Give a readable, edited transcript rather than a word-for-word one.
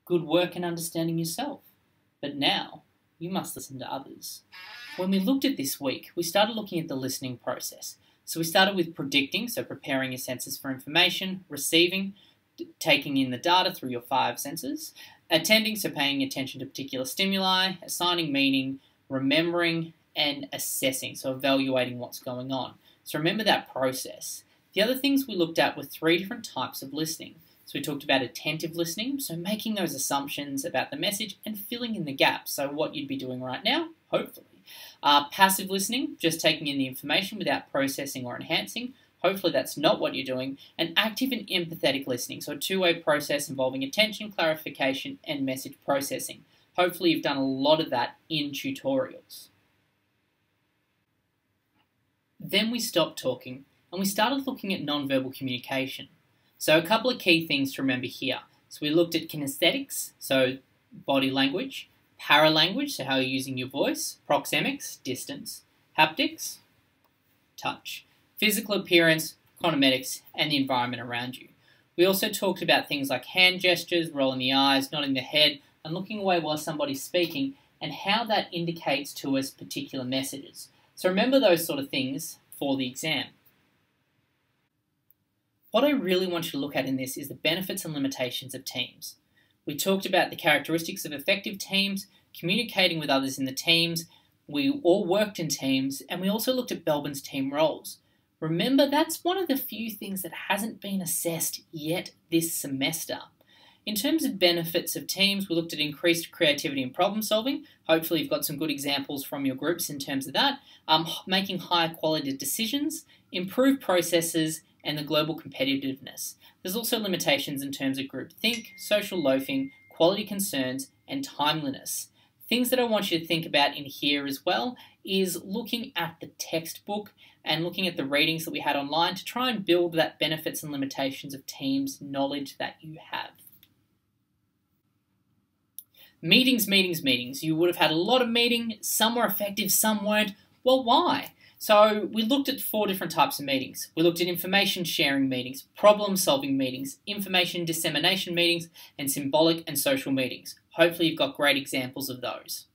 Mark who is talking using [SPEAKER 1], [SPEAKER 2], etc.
[SPEAKER 1] Good work in understanding yourself. But now, you must listen to others. When we looked at this week, we started looking at the listening process. So we started with predicting, so preparing your senses for information, receiving, taking in the data through your five senses, attending, so paying attention to particular stimuli, assigning meaning, remembering, and assessing, so evaluating what's going on. So remember that process. The other things we looked at were three different types of listening. So we talked about attentive listening, so making those assumptions about the message and filling in the gaps, so what you'd be doing right now, hopefully. Passive listening, just taking in the information without processing or enhancing. Hopefully that's not what you're doing. And active and empathetic listening, so a two-way process involving attention, clarification, and message processing. Hopefully you've done a lot of that in tutorials. Then we stopped talking and we started looking at non-verbal communication. So a couple of key things to remember here. So we looked at kinesthetics, so body language, paralanguage, so how you're using your voice, proxemics, distance, haptics, touch, physical appearance, chronometics, and the environment around you. We also talked about things like hand gestures, rolling the eyes, nodding the head, and looking away while somebody's speaking, and how that indicates to us particular messages. So remember those sort of things for the exam. What I really want you to look at in this is the benefits and limitations of teams. We talked about the characteristics of effective teams, communicating with others in the teams, we all worked in teams, and we also looked at Belbin's team roles. Remember, that's one of the few things that hasn't been assessed yet this semester. In terms of benefits of teams, we looked at increased creativity and problem solving. Hopefully you've got some good examples from your groups in terms of that. Making higher quality decisions, improved processes, and the global competitiveness. There's also limitations in terms of group think, social loafing, quality concerns, and timeliness. Things that I want you to think about in here as well is looking at the textbook and looking at the readings that we had online to try and build that benefits and limitations of teams knowledge that you have. Meetings, meetings, meetings. You would have had a lot of meetings, some were effective, some weren't. Well, why? So we looked at four different types of meetings. We looked at information sharing meetings, problem solving meetings, information dissemination meetings, and symbolic and social meetings. Hopefully you've got great examples of those.